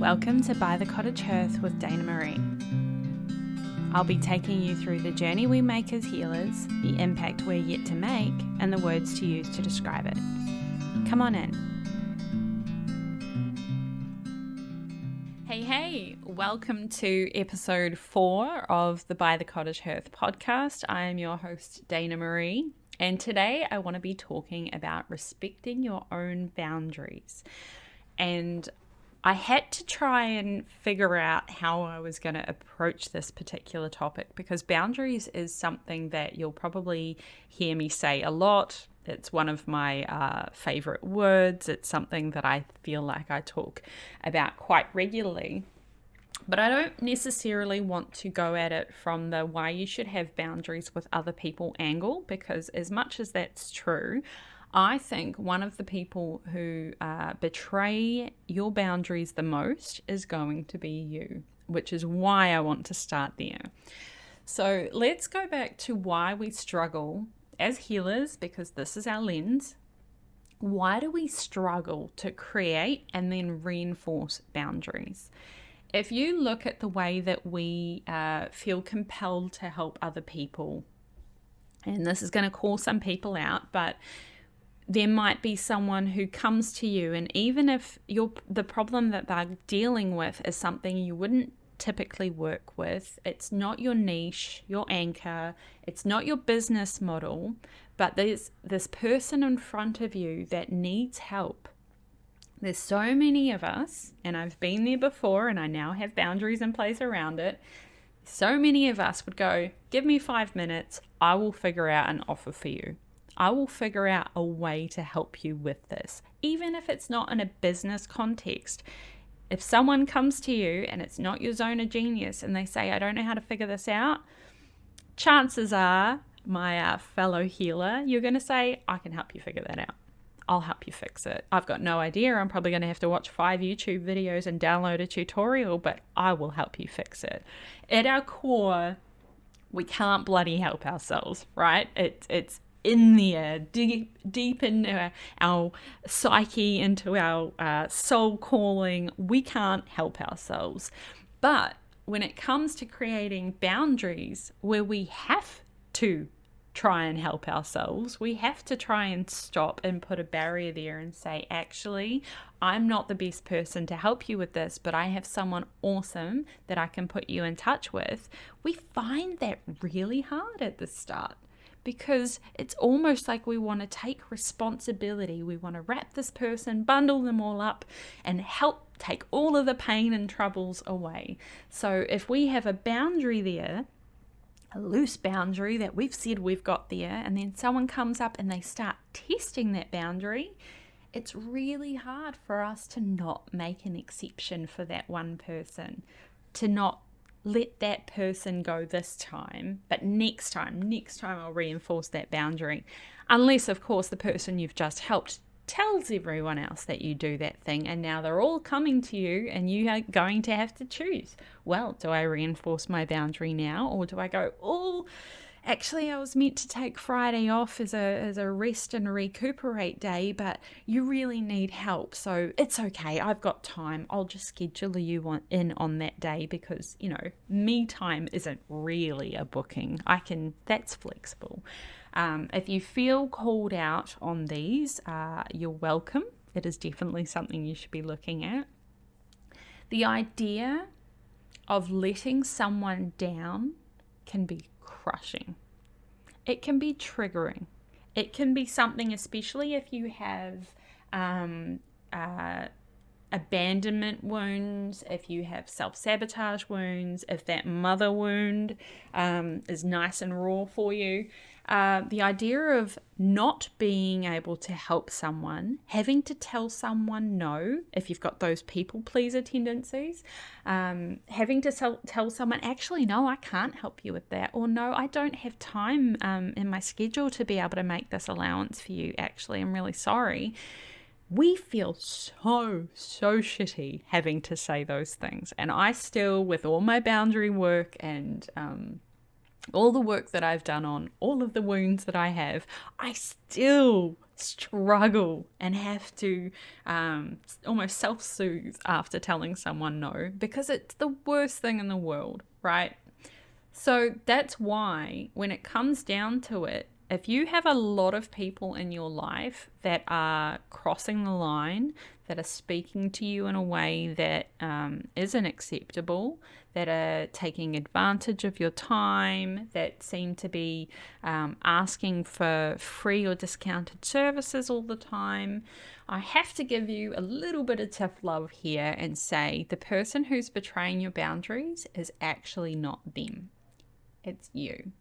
Welcome to By the Cottage Hearth with Dana Maree. I'll be taking you through the journey we make as healers, the impact we're yet to make, and the words to use to describe it. Come on in. Hey, welcome to episode 4 of the By the Cottage Hearth podcast. I am your host, Dana Maree, and today I want to be talking about respecting your own boundaries. And I had to try and figure out how I was going to approach this particular topic because boundaries is something that you'll probably hear me say a lot. It's one of my favorite words. It's something that I feel like I talk about quite regularly. But I don't necessarily want to go at it from the why you should have boundaries with other people angle, because as much as that's true, I think one of the people who betray your boundaries the most is going to be you, which is why I want to start there. So let's go back to why we struggle as healers, because this is our lens. Why do we struggle to create and then reinforce boundaries? If you look at the way that we feel compelled to help other people, and this is going to call some people out, but there might be someone who comes to you, and even if the problem that they're dealing with is something you wouldn't typically work with, it's not your niche, your anchor, it's not your business model, but there's this person in front of you that needs help. There's so many of us, and I've been there before, and I now have boundaries in place around it. So many of us would go, give me 5 minutes, I will figure out an offer for you. I will figure out a way to help you with this, even if it's not in a business context. If someone comes to you and it's not your zone of genius and they say, I don't know how to figure this out, chances are, my fellow healer, you're going to say, I can help you figure that out. I'll help you fix it. I've got no idea. I'm probably going to have to watch 5 YouTube videos and download a tutorial, but I will help you fix it. At our core, we can't bloody help ourselves, right? It's in there, deep into our psyche, into our soul calling. We can't help ourselves. But when it comes to creating boundaries where we have to try and help ourselves, we have to try and stop and put a barrier there and say, actually, I'm not the best person to help you with this, but I have someone awesome that I can put you in touch with. We find that really hard at the start, because it's almost like we want to take responsibility. We want to wrap this person, bundle them all up, and help take all of the pain and troubles away. So if we have a boundary there, a loose boundary that we've said we've got there, and then someone comes up and they start testing that boundary, it's really hard for us to not make an exception for that one person, to not let that person go this time, but next time I'll reinforce that boundary. Unless, of course, the person you've just helped tells everyone else that you do that thing, and now they're all coming to you and you are going to have to choose. Well, do I reinforce my boundary now, or do I go, oh, actually I was meant to take Friday off as a rest and recuperate day, but you really need help, so it's okay, I've got time, I'll just schedule you in on that day, because me time isn't really a booking. That's flexible. If you feel called out on these, you're welcome. It is definitely something you should be looking at. The idea of letting someone down can be crushing. It can be triggering. It can be something, especially if you have abandonment wounds, if you have self-sabotage wounds, if that mother wound is nice and raw for you. The idea of not being able to help someone, having to tell someone no, if you've got those people pleaser tendencies, having to tell someone, actually, no, I can't help you with that, or no, I don't have time in my schedule to be able to make this allowance for you. Actually, I'm really sorry. We feel so shitty having to say those things. And I still, with all my boundary work and all the work that I've done on all of the wounds that I have, I still struggle and have to almost self-soothe after telling someone no, because it's the worst thing in the world, right? So that's why when it comes down to it, if you have a lot of people in your life that are crossing the line, that are speaking to you in a way that isn't acceptable, that are taking advantage of your time, that seem to be asking for free or discounted services all the time, I have to give you a little bit of tough love here and say the person who's betraying your boundaries is actually not them. It's you.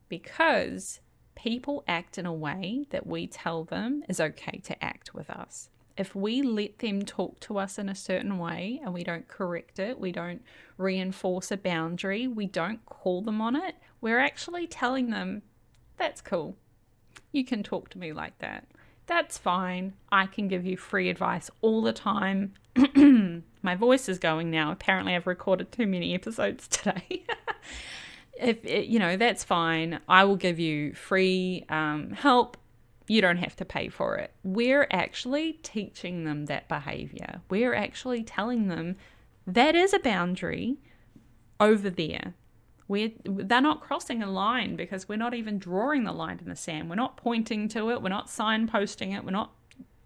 Because people act in a way that we tell them is okay to act with us. If we let them talk to us in a certain way and we don't correct it, we don't reinforce a boundary, we don't call them on it, we're actually telling them, that's cool. You can talk to me like that. That's fine. I can give you free advice all the time. My voice is going now. Apparently I've recorded too many episodes today. That's fine. I will give you free help. You don't have to pay for it. We're actually teaching them that behavior. We're actually telling them that is a boundary over there. They're not crossing a line because we're not even drawing the line in the sand. We're not pointing to it. We're not signposting it. We're not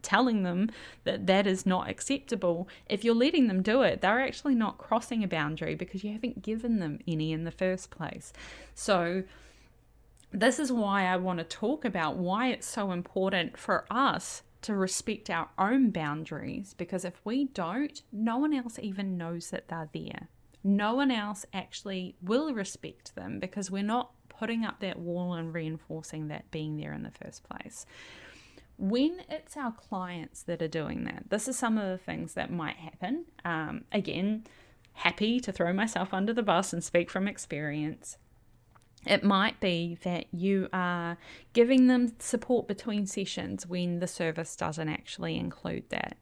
telling them that that is not acceptable. If you're letting them do it, they're actually not crossing a boundary because you haven't given them any in the first place. So this is why I want to talk about why it's so important for us to respect our own boundaries, because if we don't, no one else even knows that they're there. No one else actually will respect them because we're not putting up that wall and reinforcing that being there in the first place. When it's our clients that are doing that, this is some of the things that might happen. Again, happy to throw myself under the bus and speak from experience. It might be that you are giving them support between sessions when the service doesn't actually include that.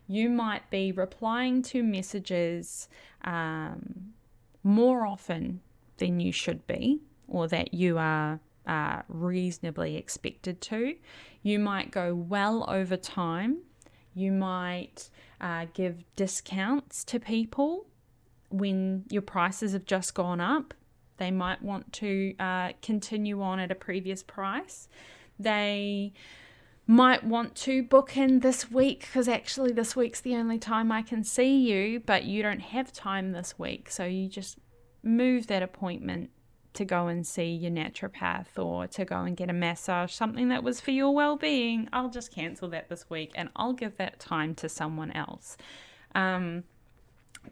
You might be replying to messages more often than you should be, or that you are reasonably expected to. You might go well over time. You might give discounts to people when your prices have just gone up. They might want to continue on at a previous price. They might want to book in this week because actually this week's the only time I can see you, but you don't have time this week. So you just move that appointment to go and see your naturopath or to go and get a massage, something that was for your well-being. I'll just cancel that this week and I'll give that time to someone else.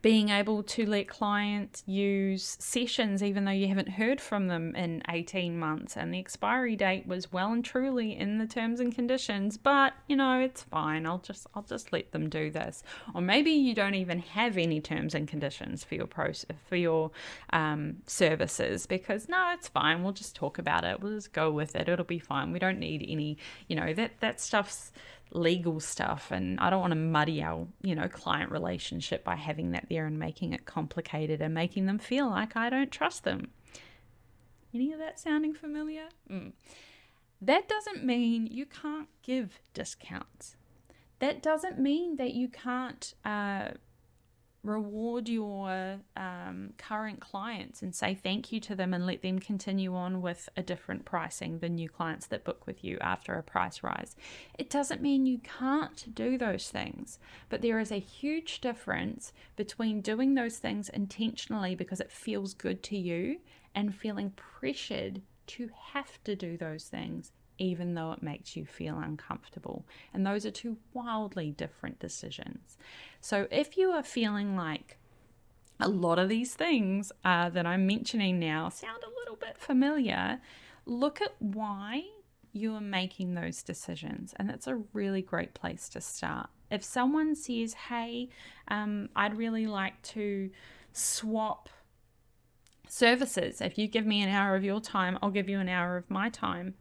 Being able to let clients use sessions even though you haven't heard from them in 18 months and the expiry date was well and truly in the terms and conditions, but it's fine. I'll just let them do this. Or maybe you don't even have any terms and conditions for your services because no, it's fine. We'll just talk about it. We'll just go with it. It'll be fine. We don't need any, that stuff's legal stuff, and I don't want to muddy our client relationship by having that there and making it complicated and making them feel like I don't trust them. Any of that sounding familiar? That doesn't mean you can't give discounts. That doesn't mean that you can't reward your current clients and say thank you to them and let them continue on with a different pricing than new clients that book with you after a price rise. It doesn't mean you can't do those things, but there is a huge difference between doing those things intentionally because it feels good to you and feeling pressured to have to do those things even though it makes you feel uncomfortable. And those are two wildly different decisions. So if you are feeling like a lot of these things that I'm mentioning now sound a little bit familiar, look at why you are making those decisions. And that's a really great place to start. If someone says, hey, I'd really like to swap services. If you give me an hour of your time, I'll give you an hour of my time.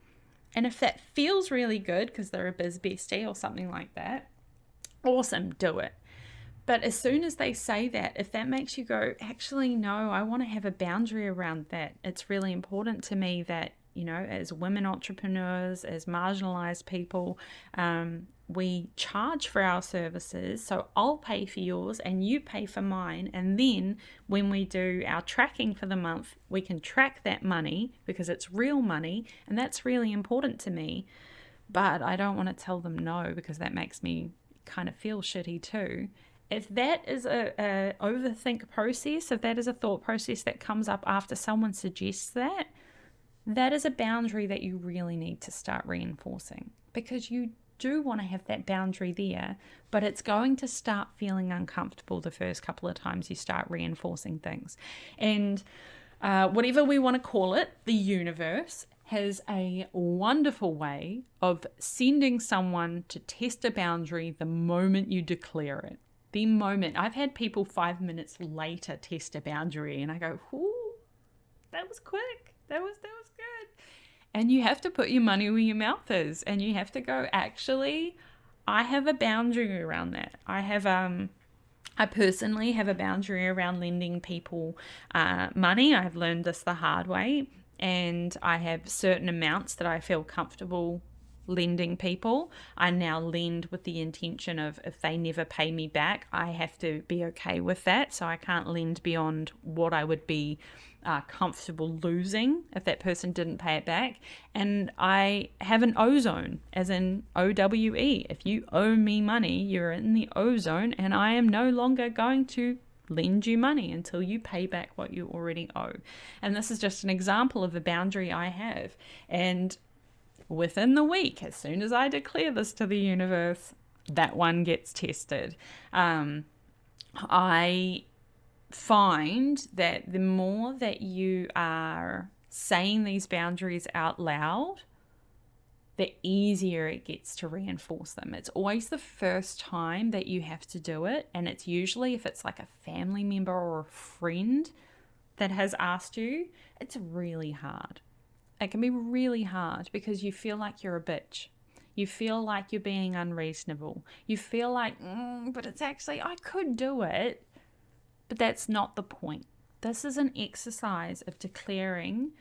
And if that feels really good because they're a biz bestie or something like that, awesome, do it. But as soon as they say that, if that makes you go, actually, no, I want to have a boundary around that. It's really important to me that as women entrepreneurs, as marginalized people, we charge for our services. So I'll pay for yours and you pay for mine. And then when we do our tracking for the month, we can track that money because it's real money. And that's really important to me. But I don't want to tell them no, because that makes me kind of feel shitty too. If that is a overthink process, if that is a thought process that comes up after someone suggests that, that is a boundary that you really need to start reinforcing, because you do want to have that boundary there, but it's going to start feeling uncomfortable the first couple of times you start reinforcing things. And whatever we want to call it, the universe has a wonderful way of sending someone to test a boundary the moment you declare it. The moment. I've had people 5 minutes later test a boundary and I go, ooh, that was quick. That was good. And you have to put your money where your mouth is, and you have to go, actually, I have a boundary around that. I personally have a boundary around lending people money. I've learned this the hard way, and I have certain amounts that I feel comfortable lending people. I now lend with the intention of, if they never pay me back, I have to be okay with that. So I can't lend beyond what I would be comfortable losing if that person didn't pay it back. And I have an O zone, as in OWE. If you owe me money, you're in the O zone, and I am no longer going to lend you money until you pay back what you already owe. And this is just an example of a boundary I have. And within the week, as soon as I declare this to the universe, that one gets tested. I find that the more that you are saying these boundaries out loud, the easier it gets to reinforce them. It's always the first time that you have to do it. And it's usually, if it's like a family member or a friend that has asked you, it's really hard. It can be really hard because you feel like you're a bitch. You feel like you're being unreasonable. You feel like, but it's actually, I could do it. But that's not the point. This is an exercise of declaring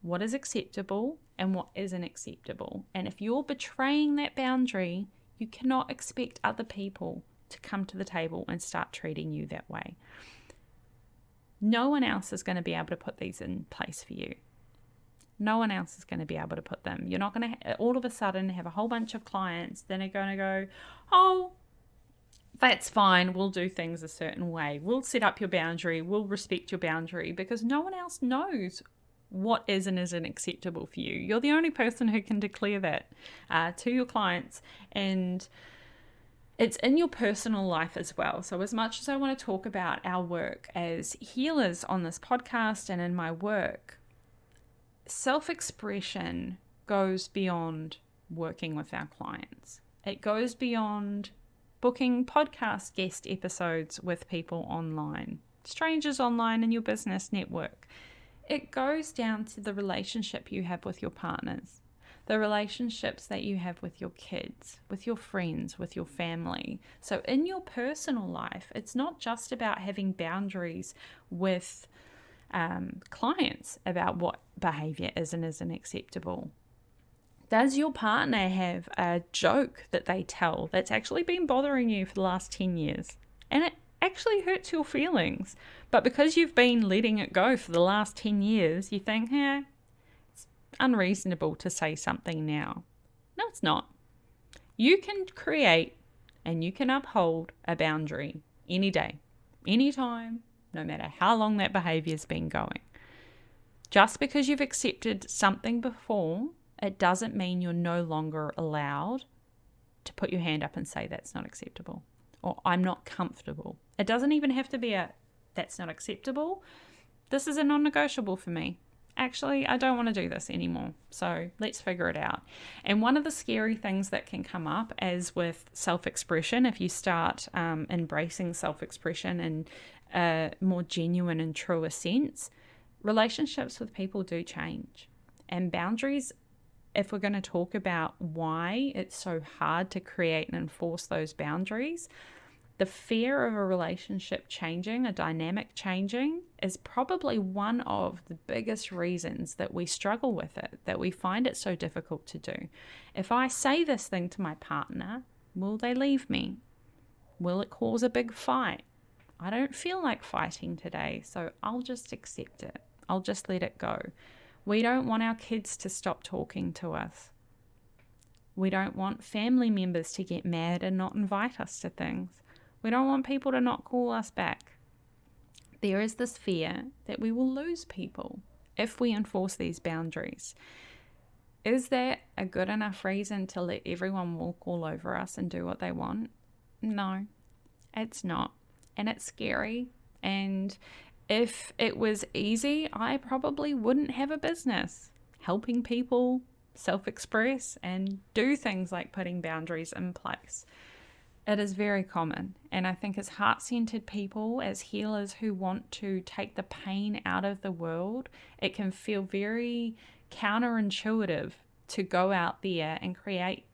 what is acceptable and what isn't acceptable. And if you're betraying that boundary, you cannot expect other people to come to the table and start treating you that way. No one else is going to be able to put these in place for you. No one else is going to be able to put them. You're not going to all of a sudden have a whole bunch of clients that are going to go, oh, that's fine. We'll do things a certain way. We'll set up your boundary. We'll respect your boundary, because no one else knows what is and isn't acceptable for you. You're the only person who can declare that to your clients. And it's in your personal life as well. So as much as I want to talk about our work as healers on this podcast and in my work, self-expression goes beyond working with our clients. It goes beyond booking podcast guest episodes with people online, strangers online in your business network. It goes down to the relationship you have with your partners, the relationships that you have with your kids, with your friends, with your family. So in your personal life, it's not just about having boundaries with clients about what behavior is and isn't acceptable. Does your partner have a joke that they tell that's actually been bothering you for the last 10 years? And it actually hurts your feelings. But because you've been letting it go for the last 10 years, you think, it's unreasonable to say something now. No, it's not. You can create and you can uphold a boundary any day, anytime, no matter how long that behavior's been going. Just because you've accepted something before, it doesn't mean you're no longer allowed to put your hand up and say that's not acceptable, or I'm not comfortable. It doesn't even have to be a that's not acceptable. This is a non-negotiable for me. Actually, I don't want to do this anymore. So let's figure it out. And one of the scary things that can come up, as with self-expression, if you start embracing self-expression in a more genuine and truer sense, relationships with people do change. And boundaries, if we're going to talk about why it's so hard to create and enforce those boundaries, The fear of a relationship changing, a dynamic changing, is probably one of the biggest reasons that we struggle with it, that we find it so difficult to do. If I say this thing to my partner, will they leave me? Will it cause a big fight? I don't feel like fighting today, so I'll just accept it. I'll just let it go. We don't want our kids to stop talking to us. We don't want family members to get mad and not invite us to things. We don't want people to not call us back. There is this fear that we will lose people if we enforce these boundaries. Is that a good enough reason to let everyone walk all over us and do what they want? No, it's not. And it's scary. And if it was easy, I probably wouldn't have a business helping people self-express and do things like putting boundaries in place. It is very common. And I think as heart-centered people, as healers who want to take the pain out of the world, it can feel very counterintuitive to go out there and create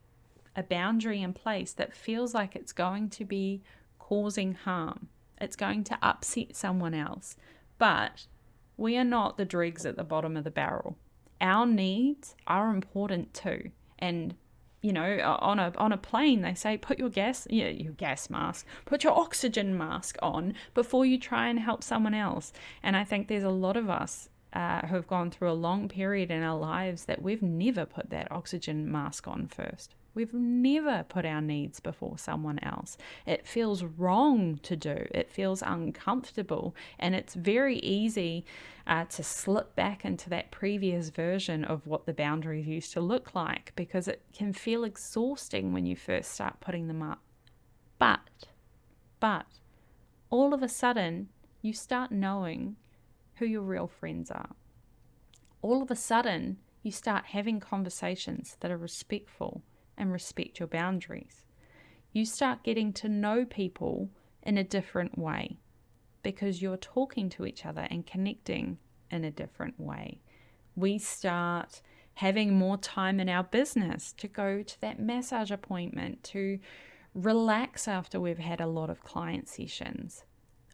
a boundary in place that feels like it's going to be causing harm. It's going to upset someone else. But we are not the dregs at the bottom of the barrel. Our needs are important too. And you know, on a plane, they say, put your gas mask, put your oxygen mask on before you try and help someone else. And I think there's a lot of us who have gone through a long period in our lives that we've never put that oxygen mask on first. We've never put our needs before someone else. It feels wrong to do. It feels uncomfortable. And it's very easy to slip back into that previous version of what the boundaries used to look like, because it can feel exhausting when you first start putting them up. But all of a sudden, you start knowing who your real friends are. All of a sudden, you start having conversations that are respectful and respect your boundaries. You start getting to know people in a different way because you're talking to each other and connecting in a different way. We start having more time in our business to go to that massage appointment, to relax after we've had a lot of client sessions.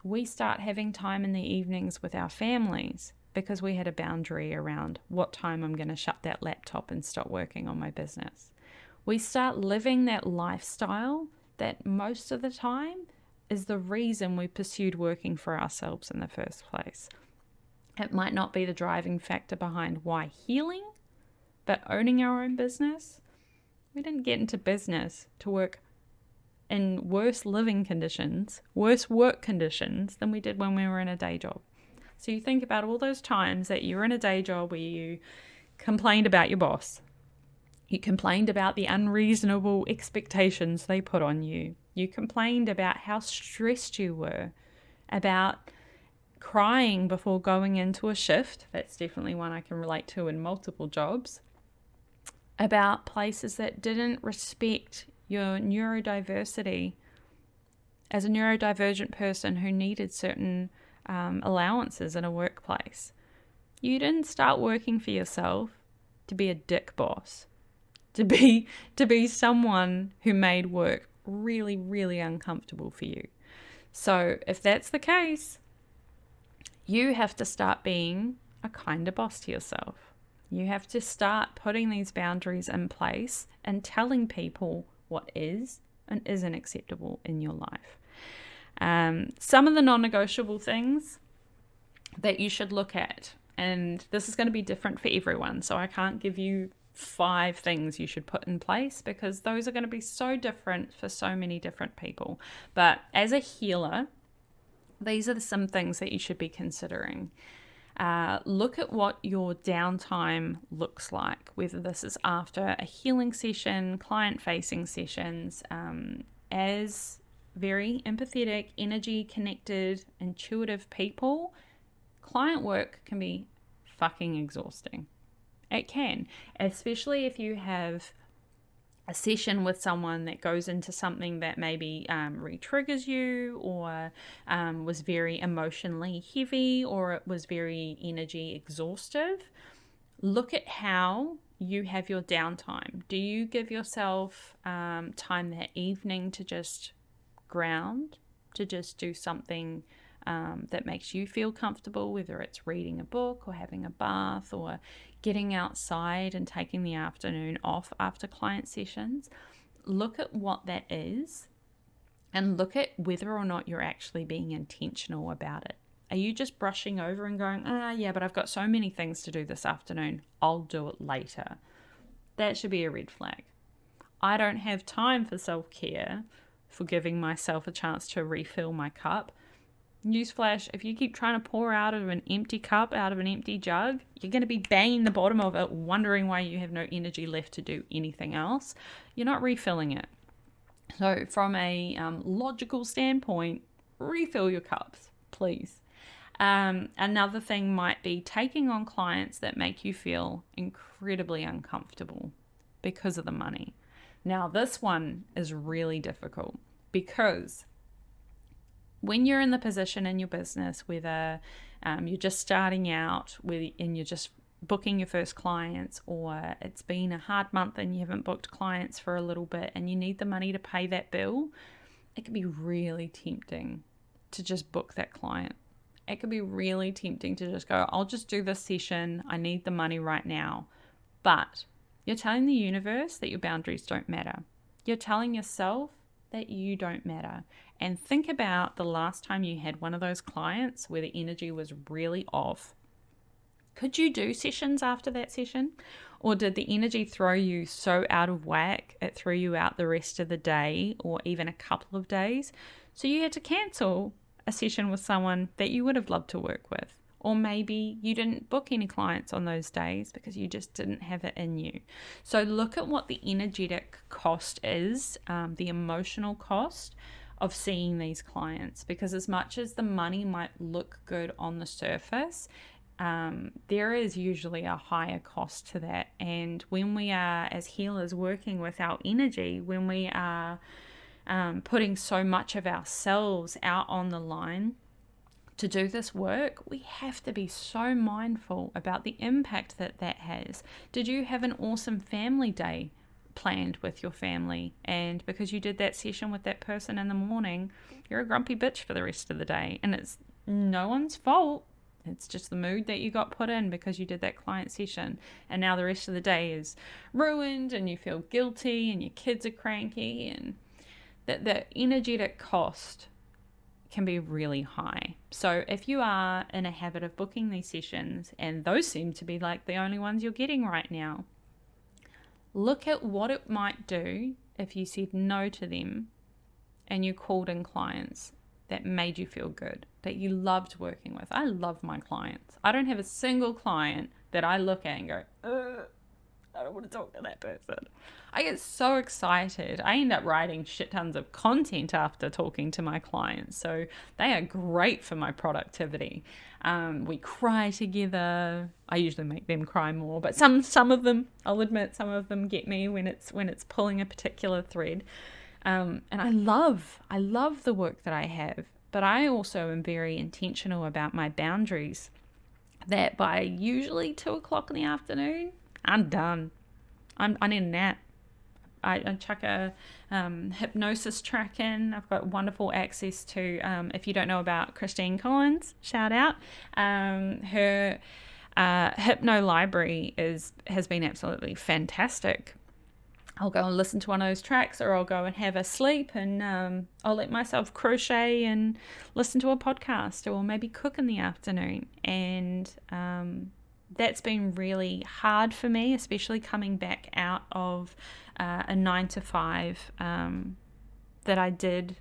We start having time in the evenings with our families because we had a boundary around what time I'm going to shut that laptop and stop working on my business. We start living that lifestyle that most of the time is the reason we pursued working for ourselves in the first place. It might not be the driving factor behind why healing, but owning our own business. We didn't get into business to work in worse living conditions, worse work conditions than we did when we were in a day job. So you think about all those times that you were in a day job where you complained about your boss. You complained about the unreasonable expectations they put on you. You complained about how stressed you were, about crying before going into a shift. That's definitely one I can relate to in multiple jobs. About places that didn't respect your neurodiversity. As a neurodivergent person who needed certain allowances in a workplace, you didn't start working for yourself to be a dick boss. To be someone who made work really, really uncomfortable for you. So if that's the case, you have to start being a kinder boss to yourself. You have to start putting these boundaries in place and telling people what is and isn't acceptable in your life. Some of the non-negotiable things that you should look at, and this is going to be different for everyone, so I can't give you 5 things you should put in place because those are going to be so different for so many different people. But as a healer, these are some things that you should be considering. Look at what your downtime looks like, whether this is after a healing session, client-facing sessions. As very empathetic, energy-connected, intuitive people, client work can be fucking exhausting. It can, especially if you have a session with someone that goes into something that maybe re-triggers you or was very emotionally heavy or it was very energy exhaustive. Look at how you have your downtime. Do you give yourself time that evening to just ground, to just do something that makes you feel comfortable, whether it's reading a book or having a bath or getting outside and taking the afternoon off after client sessions. Look at what that is and look at whether or not you're actually being intentional about it. Are you just brushing over and going, yeah, but I've got so many things to do this afternoon, I'll do it later? That should be a red flag. I don't have time for self-care, for giving myself a chance to refill my cup. Newsflash, if you keep trying to pour out of an empty cup, out of an empty jug, you're going to be banging the bottom of it, wondering why you have no energy left to do anything else. You're not refilling it. So from a logical standpoint, refill your cups, please. Another thing might be taking on clients that make you feel incredibly uncomfortable because of the money. Now, this one is really difficult because when you're in the position in your business, whether you're just starting out and you're just booking your first clients, or it's been a hard month and you haven't booked clients for a little bit and you need the money to pay that bill, it can be really tempting to just book that client. It could be really tempting to just go, I'll just do this session. I need the money right now. But you're telling the universe that your boundaries don't matter. You're telling yourself that you don't matter. And think about the last time you had one of those clients where the energy was really off. Could you do sessions after that session? Or did the energy throw you so out of whack it threw you out the rest of the day or even a couple of days? So you had to cancel a session with someone that you would have loved to work with. Or maybe you didn't book any clients on those days because you just didn't have it in you. So look at what the energetic cost is, the emotional cost of seeing these clients. Because as much as the money might look good on the surface, there is usually a higher cost to that. And when we are, as healers, working with our energy, when we are putting so much of ourselves out on the line to do this work, we have to be so mindful about the impact that that has. Did you have an awesome family day planned with your family, and because you did that session with that person in the morning, you're a grumpy bitch for the rest of the day? And it's no one's fault. It's just the mood that you got put in because you did that client session, and now the rest of the day is ruined and you feel guilty and your kids are cranky, and that the energetic cost can be really high. So if you are in a habit of booking these sessions, and those seem to be like the only ones you're getting right now, look at what it might do if you said no to them and you called in clients that made you feel good, that you loved working with. I love my clients. I don't have a single client that I look at and go, I don't want to talk to that person. I get so excited. I end up writing shit tons of content after talking to my clients. So they are great for my productivity. We cry together. I usually make them cry more, but some of them, I'll admit, some of them get me when it's pulling a particular thread. And I love the work that I have, but I also am very intentional about my boundaries, that by usually 2:00 in the afternoon, I'm done. I need a nap. I chuck a hypnosis track in. I've got wonderful access to, if you don't know about Christine Collins, shout out. Her hypno library has been absolutely fantastic. I'll go and listen to one of those tracks, or I'll go and have a sleep, and I'll let myself crochet and listen to a podcast, or maybe cook in the afternoon. And that's been really hard for me, especially coming back out of a 9-to-5 that I did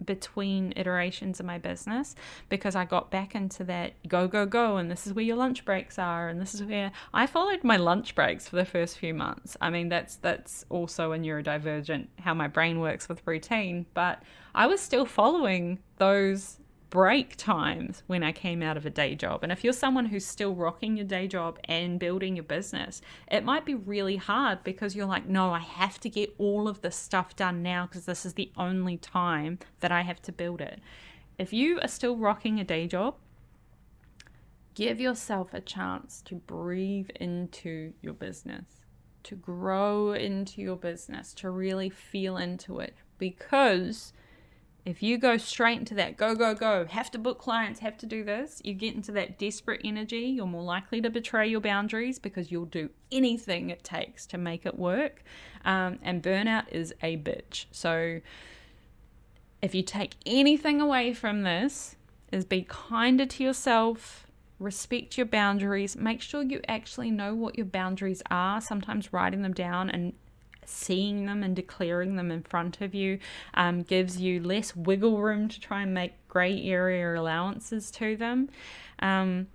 between iterations of my business, because I got back into that go, and this is where your lunch breaks are, and this is where I followed my lunch breaks for the first few months. I mean, that's also a neurodivergent, how my brain works with routine, but I was still following those break times when I came out of a day job. And if you're someone who's still rocking your day job and building your business, it might be really hard, because you're like, no, I have to get all of this stuff done now because this is the only time that I have to build it. If you are still rocking a day job, give yourself a chance to breathe into your business, to grow into your business, to really feel into it, because If you go straight into that go, go, go, have to book clients, have to do this, you get into that desperate energy, you're more likely to betray your boundaries because you'll do anything it takes to make it work. And burnout is a bitch. So if you take anything away from this, is be kinder to yourself, respect your boundaries, make sure you actually know what your boundaries are. Sometimes writing them down and seeing them and declaring them in front of you gives you less wiggle room to try and make grey area allowances to them, and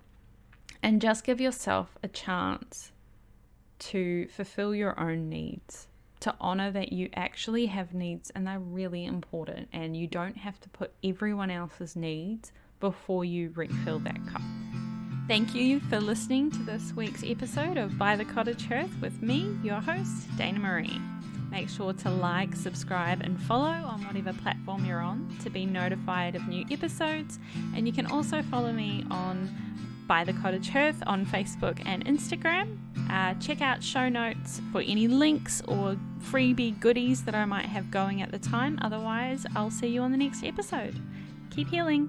just give yourself a chance to fulfill your own needs, to honor that you actually have needs and they're really important, and you don't have to put everyone else's needs before you refill that cup. Thank you for listening to this week's episode of By the Cottage Hearth with me, your host, Dana Maree. Make sure to like, subscribe and follow on whatever platform you're on to be notified of new episodes. And you can also follow me on By the Cottage Hearth on Facebook and Instagram. Check out show notes for any links or freebie goodies that I might have going at the time. Otherwise, I'll see you on the next episode. Keep healing.